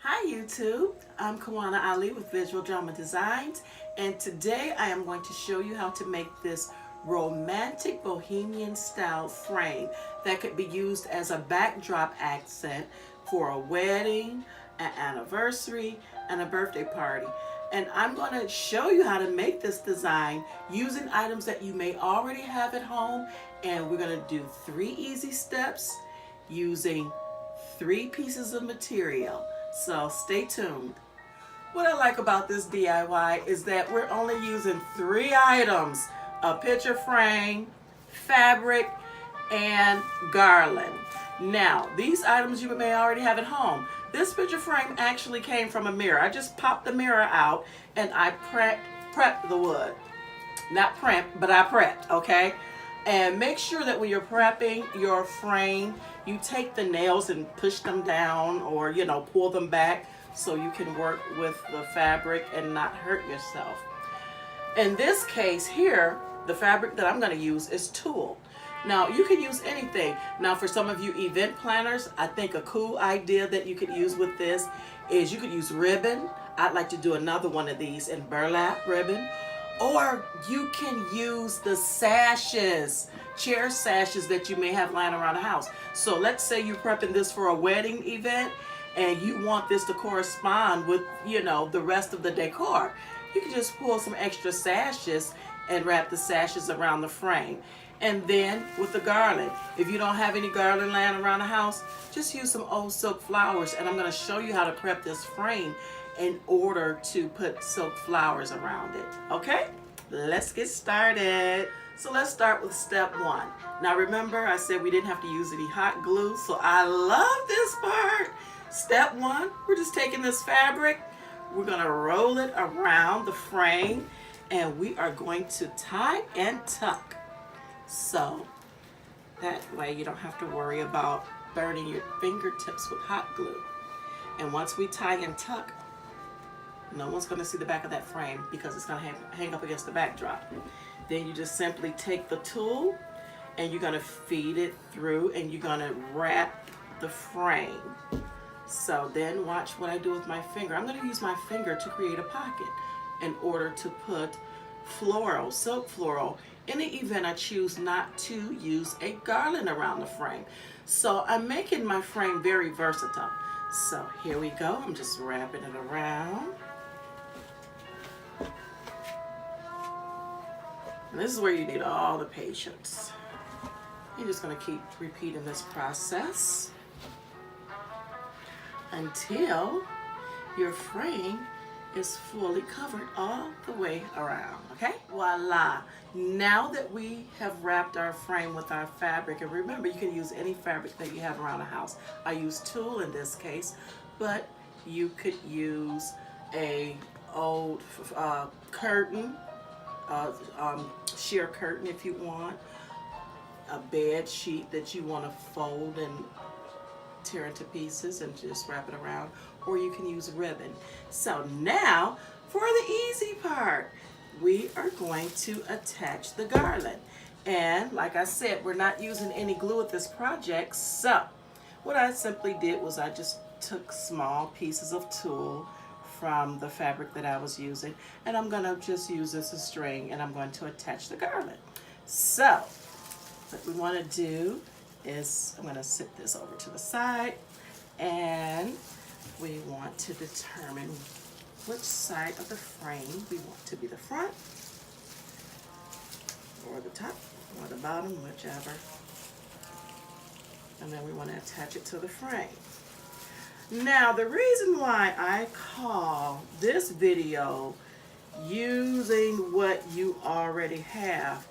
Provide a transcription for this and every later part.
Hi YouTube, I'm Kawana Ali with Visual Drama Designs, and today I am going to show you how to make this romantic bohemian style frame that could be used as a backdrop accent for a wedding, an anniversary, and a birthday party. And I'm going to show you how to make this design using items that you may already have at home, and we're going to do 3 easy steps using 3 pieces of material. So stay tuned. What I like about this DIY is that we're only using 3 items: a picture frame, fabric, and garland. Now, these items you may already have at home. This picture frame actually came from a mirror. I just popped the mirror out and I prepped the wood. Not primp, but I prepped, okay? And make sure that when you're prepping your frame, you take the nails and push them down, or, pull them back so you can work with the fabric and not hurt yourself. In this case here, the fabric that I'm going to use is tulle. Now, you can use anything. Now, for some of you event planners, I think a cool idea that you could use with this is you could use ribbon. I'd like to do another one of these in burlap ribbon. Or you can use the sashes, chair sashes that you may have lying around the house. So let's say you're prepping this for a wedding event and you want this to correspond with, the rest of the decor. You can just pull some extra sashes and wrap the sashes around the frame. And then with the garland, if you don't have any garland laying around the house, just use some old silk flowers. And I'm going to show you how to prep this frame in order to put silk flowers around it. Okay, let's get started. So let's start with step 1. Now remember, I said we didn't have to use any hot glue, so I love this part. Step 1, we're just taking this fabric, we're going to roll it around the frame, and we are going to tie and tuck. So that way you don't have to worry about burning your fingertips with hot glue. And once we tie and tuck, no one's going to see the back of that frame because it's going to hang up against the backdrop. Then you just simply take the tulle and you're going to feed it through and you're going to wrap the frame. So then watch what I do with my finger. I'm going to use my finger to create a pocket in order to put floral, silk floral. In the event I choose not to use a garland around the frame. So I'm making my frame very versatile. So here we go. I'm just wrapping it around. And this is where you need all the patience. You're just going to keep repeating this process until your frame is fully covered all the way around, okay? Voila! Now that we have wrapped our frame with our fabric, and remember, you can use any fabric that you have around the house. I use tulle in this case, but you could use a old curtain, sheer curtain if you want, a bed sheet that you want to fold and tear into pieces and just wrap it around, or you can use ribbon. So now for the easy part, we are going to attach the garland. And like I said, we're not using any glue with this project, so what I simply did was I just took small pieces of tulle from the fabric that I was using, and I'm going to just use this as string, and I'm going to attach the garland. So what we want to do is I'm going to sit this over to the side, and we want to determine which side of the frame we want to be the front or the top or the bottom, whichever. And then we want to attach it to the frame. Now, the reason why I call this video using what you already have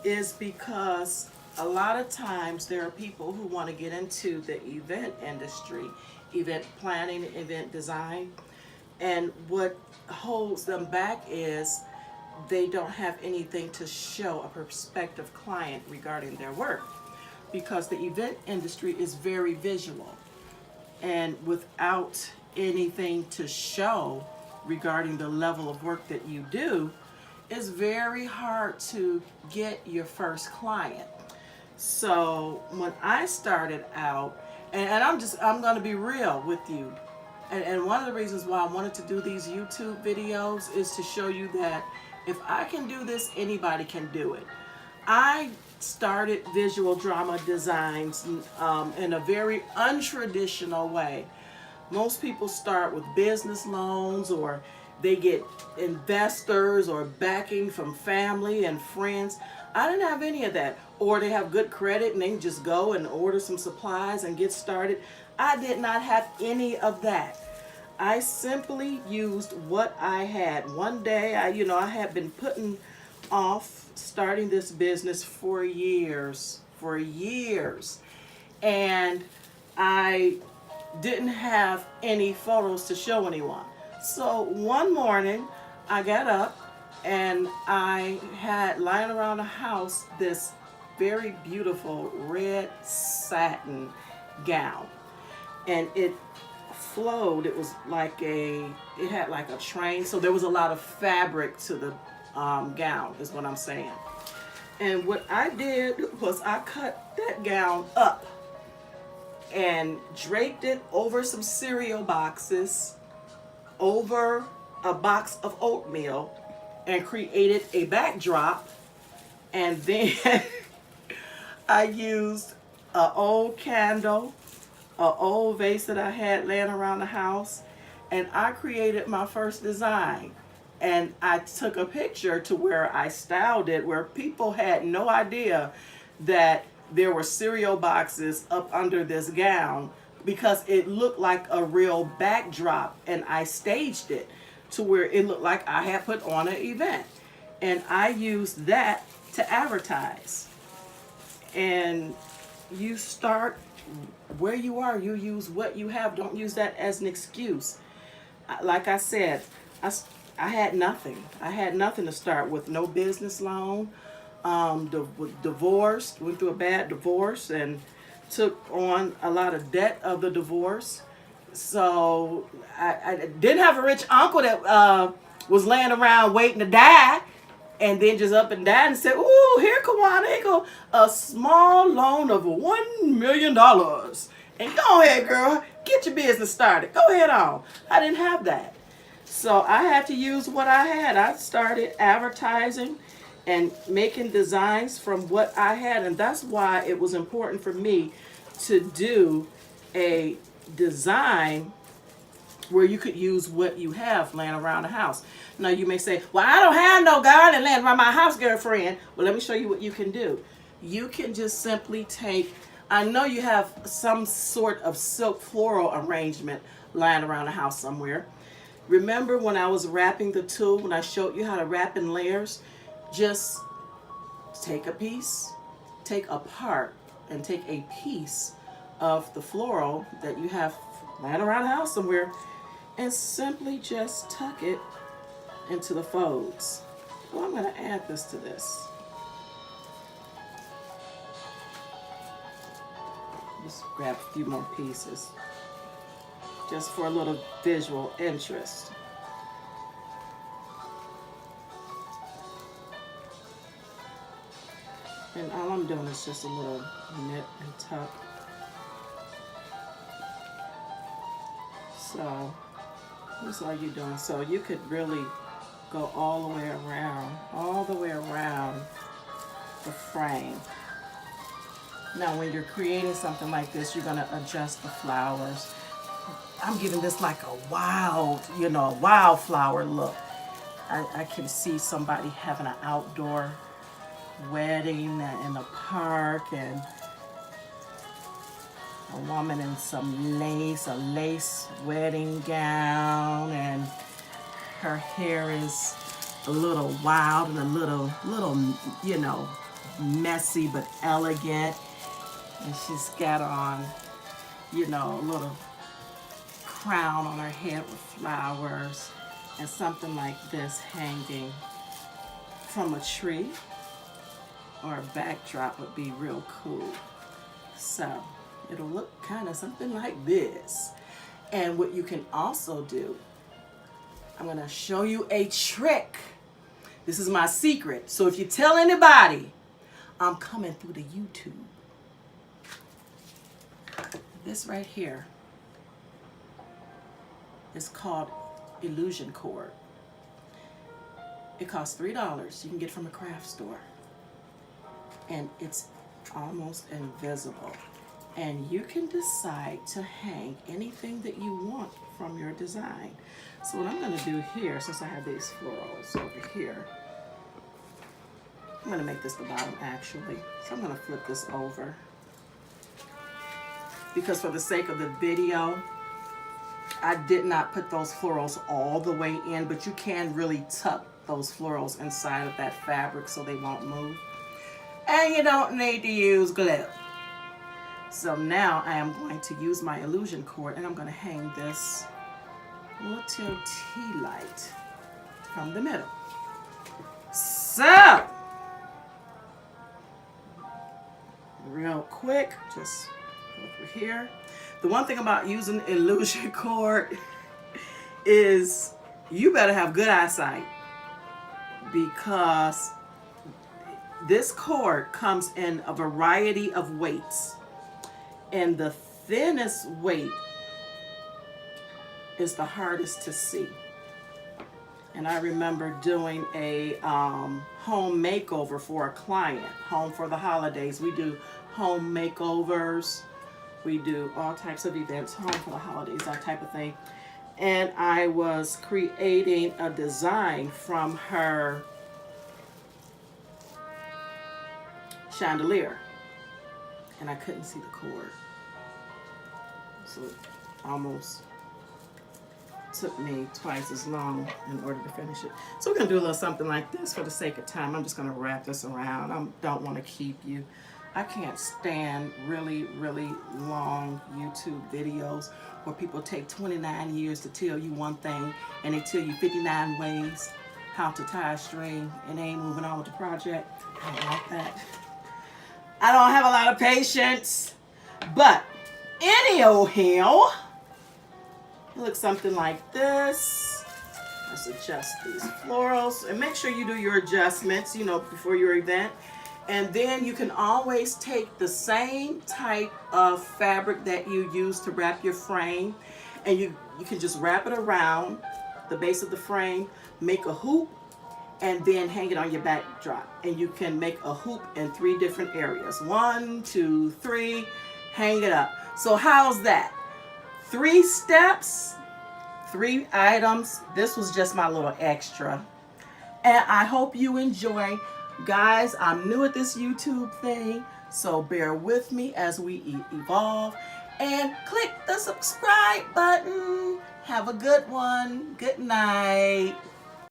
is because a lot of times there are people who want to get into the event industry, event planning, event design, and what holds them back is they don't have anything to show a prospective client regarding their work, because the event industry is very visual, and without anything to show regarding the level of work that you do, it's very hard to get your first client. So when I started out, and I'm going to be real with you, And one of the reasons why I wanted to do these YouTube videos is to show you that if I can do this, anybody can do it. I started Visual Drama Designs in a very untraditional way. Most people start with business loans, or they get investors or backing from family and friends. I didn't have any of that. Or they have good credit and they can just go and order some supplies and get started. I did not have any of that. I simply used what I had. One day, I had been putting off starting this business for years, and I didn't have any photos to show anyone. So one morning, I got up and I had lying around the house this very beautiful red satin gown, and it flowed. It was like it had like a train, so there was a lot of fabric to the gown, is what I'm saying. And what I did was I cut that gown up and draped it over some cereal boxes, over a box of oatmeal, and created a backdrop. And then I used an old candle, an old vase that I had laying around the house, and I created my first design. And I took a picture to where I styled it, where people had no idea that there were cereal boxes up under this gown, because it looked like a real backdrop, and I staged it to where it looked like I had put on an event. And I used that to advertise. And you start where you are. You use what you have. Don't use that as an excuse. Like I said, I had nothing. I had nothing to start with. No business loan. Divorced. Went through a bad divorce and took on a lot of debt of the divorce. So I didn't have a rich uncle that was laying around waiting to die, and then just up and died and said, "Ooh, here, Kawana, here go a small loan of $1 million. And go ahead, girl, get your business started. Go ahead on." I didn't have that. So I had to use what I had. I started advertising and making designs from what I had. And that's why it was important for me to do a design where you could use what you have laying around the house. Now you may say, "Well, I don't have no garden laying around my house, girlfriend." Well, let me show you what you can do. You can just simply take, I know you have some sort of silk floral arrangement lying around the house somewhere. Remember when I was wrapping the tulle, when I showed you how to wrap in layers? Just take a piece, take a part, and take a piece of the floral that you have lying around the house somewhere, and simply just tuck it into the folds. Well, I'm going to add this to this. Just grab a few more pieces, just for a little visual interest. And all I'm doing is just a little knit and tuck. So that's all you're doing. So you could really go all the way around the frame. Now when you're creating something like this, you're gonna adjust the flowers. I'm giving this like a wildflower look. I can see somebody having an outdoor wedding in the park, and a woman in some lace, a lace wedding gown, and her hair is a little wild and a little, messy but elegant. And she's got on, a little crown on her head with flowers, and something like this hanging from a tree or a backdrop would be real cool. So it'll look kind of something like this. And what you can also do, I'm going to show you a trick. This is my secret. So if you tell anybody, I'm coming through the YouTube. This right here It's called Illusion Cord. It costs $3. You can get it from a craft store. And it's almost invisible. And you can decide to hang anything that you want from your design. So what I'm going to do here, since I have these florals over here, I'm going to make this the bottom actually. So I'm going to flip this over. Because for the sake of the video, I did not put those florals all the way in, but you can really tuck those florals inside of that fabric so they won't move. And you don't need to use glue. So now I am going to use my illusion cord and I'm going to hang this little tea light from the middle. So, real quick, just go over here. The one thing about using illusion cord is you better have good eyesight, because this cord comes in a variety of weights, and the thinnest weight is the hardest to see. And I remember doing a home makeover for a client, home for the holidays. We do home makeovers, we do all types of events, home for the holidays, that type of thing. And I was creating a design from her chandelier, and I couldn't see the cord, so it almost took me twice as long in order to finish it. So we're gonna do a little something like this for the sake of time. I'm just gonna wrap this around. I don't want to keep you. I can't stand really long YouTube videos where people take 29 years to tell you one thing and they tell you 59 ways how to tie a string and they ain't moving on with the project. I don't like that. I don't have a lot of patience. But anyhow, it looks something like this. Let's adjust these florals and make sure you do your adjustments, you know, before your event. And then you can always take the same type of fabric that you use to wrap your frame, and you can just wrap it around the base of the frame, make a hoop, and then hang it on your backdrop. And you can make a hoop in 3 different areas. 1, 2, 3, hang it up. So how's that? 3 steps, 3 items. This was just my little extra. And I hope you enjoy. Guys, I'm new at this YouTube thing, so bear with me as we evolve. And click the subscribe button. Have a good one. Good night.